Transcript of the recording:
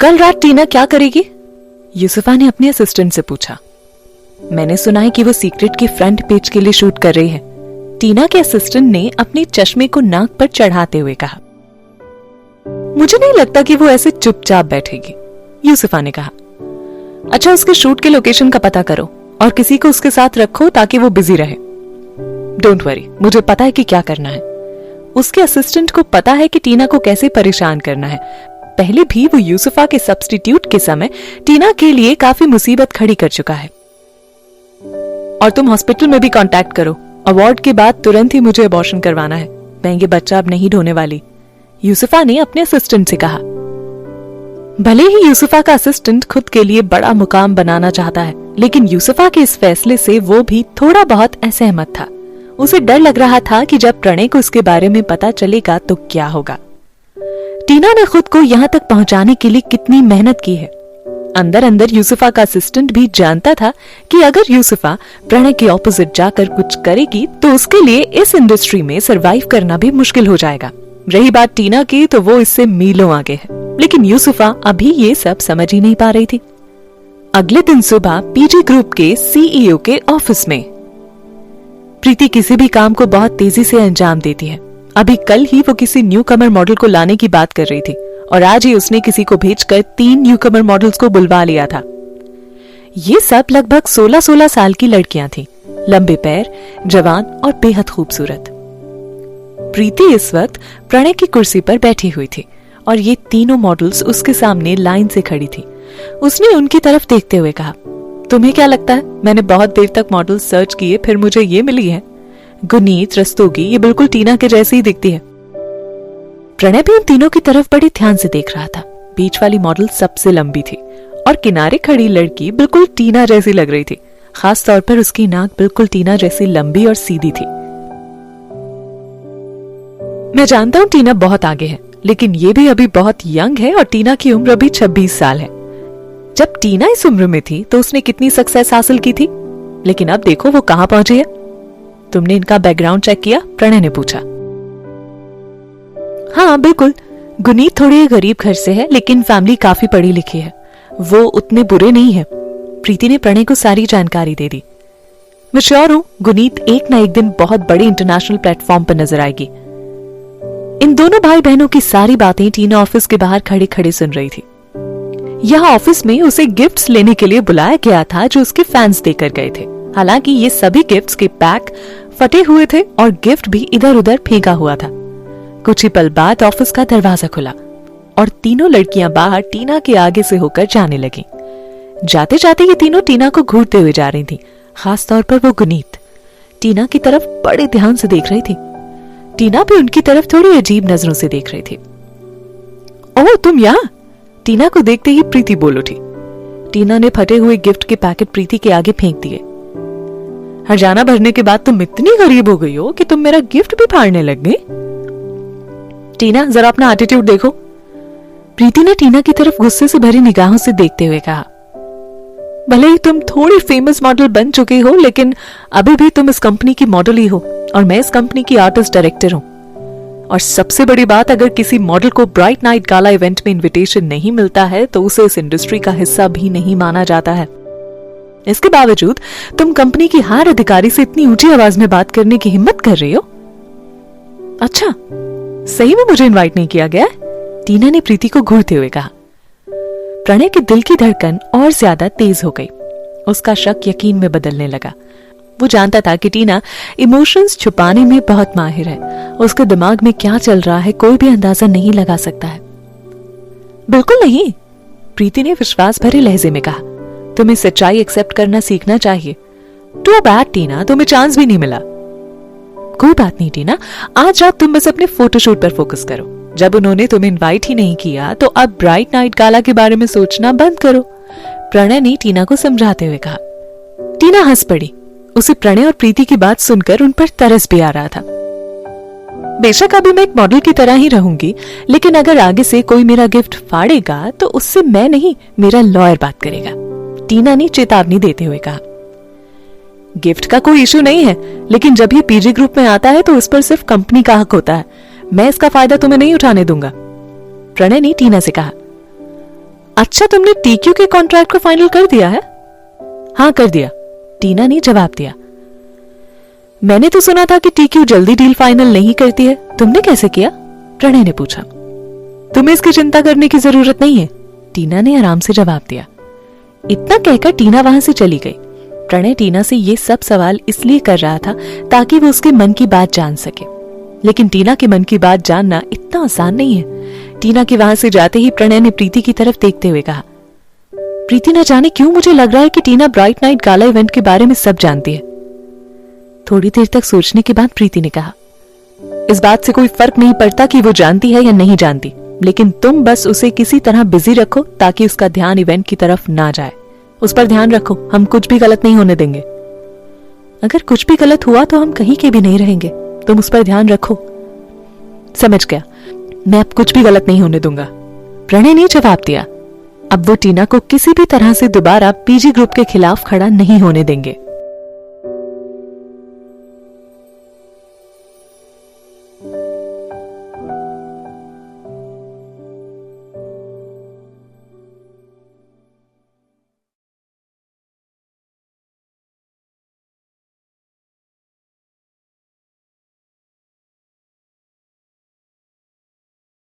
कल रात टीना क्या करेगी? यूसुफा ने अपने असिस्टेंट से पूछा। मैंने सुना है कि वो सीक्रेट के फ्रंट पेज के लिए शूट कर रही है। टीना के असिस्टेंट ने अपने चश्मे को नाक पर चढ़ाते हुए कहा। मुझे नहीं लगता कि वो ऐसे चुपचाप बैठेगी, यूसुफा ने कहा। अच्छा, उसके शूट के लोकेशन का पता करो और किसी को उसके साथ रखो ताकि वो बिजी रहे। डोंट वरी, मुझे पता है कि क्या करना है। उसके असिस्टेंट को पता है कि टीना को कैसे परेशान करना है। पहले भी वो यूसुफा के सब्स्टिट्यूट के समय टीना के लिए काफी मुसीबत खड़ी कर चुका है। और तुम हॉस्पिटल में भी कांटेक्ट करो। अवार्ड के बाद तुरंत ही मुझे अबॉर्शन करवाना है। मैं ये बच्चा अब नहीं ढोने वाली, यूसुफा ने अपने असिस्टेंट से कहा। भले ही यूसुफा का असिस्टेंट खुद के लिए बड़ा मुकाम बनाना चाहता है, लेकिन यूसुफा के इस फैसले से वो भी थोड़ा बहुत असहमत था। उसे डर लग रहा था कि जब प्रणय को इसके बारे में पता चलेगा तो क्या होगा। टीना ने खुद को यहाँ तक पहुंचाने के लिए कितनी मेहनत की है। अंदर अंदर यूसुफा का असिस्टेंट भी जानता था कि अगर यूसुफा प्रणय के ऑपोजिट जाकर कुछ करेगी तो उसके लिए इस इंडस्ट्री में सरवाइव करना भी मुश्किल हो जाएगा। रही बात टीना की, तो वो इससे मीलों आगे है, लेकिन यूसुफा अभी ये सब समझ ही नहीं पा रही थी। अगले दिन सुबह पीजी ग्रुप के सीईओ के ऑफिस में प्रीति किसी भी काम को बहुत तेजी से अंजाम देती है। अभी कल ही वो किसी न्यू कमर मॉडल को लाने की बात कर रही थी और आज ही उसने किसी को भेजकर 3 न्यू कमर मॉडल्स को बुलवा लिया था। ये सब लगभग 16-16 साल की लड़कियां थीं, लंबे पैर, जवान और बेहद खूबसूरत। प्रीति इस वक्त प्रणय की कुर्सी पर बैठी हुई थी और ये तीनों मॉडल्स उसके सामने लाइन से खड़ी थी। उसने उनकी तरफ देखते हुए कहा, तुम्हें क्या लगता है? मैंने बहुत देर तक मॉडल सर्च किए, फिर मुझे ये मिली है। गुनीत, रस्तोगी, ये बिल्कुल टीना के जैसी ही दिखती है। प्रणय भी उन तीनों की तरफ बड़े ध्यान से देख रहा था। बीच वाली मॉडल सबसे लंबी थी और किनारे खड़ी लड़की बिल्कुल टीना जैसी लग रही थी। खास तौर पर उसकी नाक बिल्कुल टीना जैसी लंबी और सीधी थी। मैं जानता हूं टीना बहुत आगे है, लेकिन ये भी अभी बहुत यंग है और टीना की उम्र अभी 26 साल है। जब टीना इस उम्र में थी तो उसने कितनी सक्सेस हासिल की थी, लेकिन अब देखो वो कहां पहुंची है। तुमने इनका बैकग्राउंड चेक किया? प्रणय ने पूछा। हाँ बिल्कुल, गुनीत थोड़ी गरीब घर से है, लेकिन फैमिली काफी पढ़ी लिखी है। वो उतने बुरे नहीं है। प्रीति ने प्रणय को सारी जानकारी दे दी। मैं श्योर हूं गुनीत एक ना एक दिन बहुत बड़े इंटरनेशनल प्लेटफॉर्म पर नजर आएगी। इन दोनों भाई बहनों की सारी बातें टीना ऑफिस के बाहर खड़े खड़े सुन रही थी। यहाँ ऑफिस में उसे गिफ्ट्स लेने के लिए बुलाया गया था जो उसके फैंस देकर गए थे। हालांकि ये सभी गिफ्ट्स के पैक फटे हुए थे और गिफ्ट भी इधर उधर फेंका हुआ था। कुछ ही पल बाद ऑफिस का दरवाजा खुला और तीनों लड़कियां बाहर टीना के आगे से होकर जाने लगी। जाते जाते ये तीनों टीना को घूरते हुए जा रही थी। खास तौर पर वो गुनीत टीना की तरफ बड़े ध्यान से देख रही थी। टीना भी उनकी तरफ थोड़ी अजीब नजरों से देख रही थी। ओह, तुम यहाँ? टीना को देखते ही प्रीति बोल उठी। टीना ने फटे हुए गिफ्ट के पैकेट प्रीति के आगे फेंक दिए। हरजाना भरने के बाद तुम इतनी गरीब हो गई हो कि तुम मेरा गिफ्ट भी फाड़ने लग गई। टीना, जरा अपना एटीट्यूड देखो, प्रीति ने टीना की तरफ गुस्से से भरी निगाहों से देखते हुए कहा। भले ही तुम थोड़ी फेमस मॉडल बन चुकी हो, लेकिन अभी भी तुम इस कंपनी की मॉडल ही हो और मैं इस कंपनी की आर्टिस्ट डायरेक्टर हूं। और सबसे बड़ी बात, अगर किसी मॉडल को ब्राइट नाइट गाला इवेंट में इनविटेशन नहीं मिलता है तो उसे इस इंडस्ट्री का हिस्सा भी नहीं माना जाता है। इसके बावजूद तुम कंपनी की हर अधिकारी से इतनी ऊंची आवाज में बात करने की हिम्मत कर रही हो। अच्छा, सही में मुझे इनवाइट नहीं किया गया? टीना ने प्रीति को घूरते हुए कहा। प्रणय के दिल की धड़कन और ज्यादा तेज हो गई। उसका शक यकीन में बदलने लगा। वो जानता था कि टीना इमोशंस छुपाने में बहुत माहिर है। उसके दिमाग में क्या चल रहा है कोई भी अंदाजा नहीं लगा सकता है। बिल्कुल नहीं, प्रीति ने विश्वास भरे लहजे में कहा। तुम्हें सच्चाई एक्सेप्ट करना सीखना चाहिए। टू बैड टीना, तुम्हें चांस भी नहीं मिला। कोई बात नहीं टीना, आज रात तुम बस अपने फोटोशूट पर फोकस करो। जब उन्होंने तुम्हें इनवाइट ही नहीं किया तो अब ब्राइट नाइट गाला के बारे में सोचना बंद करो, प्रणय ने टीना को समझाते हुए कहा। टीना हंस पड़ी। उसे प्रणय और प्रीति की बात सुनकर उन पर तरस भी आ रहा था। बेशक अभी मैं एक मॉडल की तरह ही रहूंगी, लेकिन अगर आगे से कोई मेरा गिफ्ट फाड़ेगा तो उससे मैं नहीं, मेरा लॉयर बात करेगा, टीना ने चेतावनी देते हुए कहा। गिफ्ट का कोई इशू नहीं है, लेकिन जब ये पीजी ग्रुप में आता है तो उस पर सिर्फ कंपनी का हक होता है। मैं इसका फायदा तुम्हें नहीं उठाने दूंगा, प्रणय ने टीना से कहा। अच्छा, तुमने टीक्यू के कॉन्ट्रैक्ट को फाइनल कर दिया है? हाँ, कर दिया, टीना ने जवाब दिया। मैंने तो सुना था कि टीक्यू जल्दी डील फाइनल नहीं करती है, तुमने कैसे किया? प्रणय ने पूछा। तुम्हें इसकी चिंता करने की जरूरत नहीं है, टीना ने आराम से जवाब दिया। इतना कहकर टीना वहां से चली गई। प्रणय टीना से ये सब सवाल इसलिए कर रहा था ताकि वो उसके मन की बात जान सके, लेकिन टीना के मन की बात जानना इतना आसान नहीं है। टीना के वहां से जाते ही प्रणय ने प्रीति की तरफ देखते हुए कहा, प्रीति, न जाने क्यों मुझे लग रहा है कि टीना ब्राइट नाइट गाला इवेंट के बारे में सब जानती है। थोड़ी देर तक सोचने के बाद प्रीति ने कहा, इस बात से कोई फर्क नहीं पड़ता कि वो जानती है या नहीं जानती, लेकिन तुम बस उसे किसी तरह बिजी रखो ताकि उसका ध्यान इवेंट की तरफ ना जाए। उस पर ध्यान रखो, हम कुछ भी गलत नहीं होने देंगे। अगर कुछ भी गलत हुआ तो हम कहीं के भी नहीं रहेंगे, तुम उस पर ध्यान रखो। समझ गया, मैं अब कुछ भी गलत नहीं होने दूंगा, प्रणय ने जवाब दिया। अब वो टीना को किसी भी तरह से दोबारा पीजी ग्रुप के खिलाफ खड़ा नहीं होने देंगे।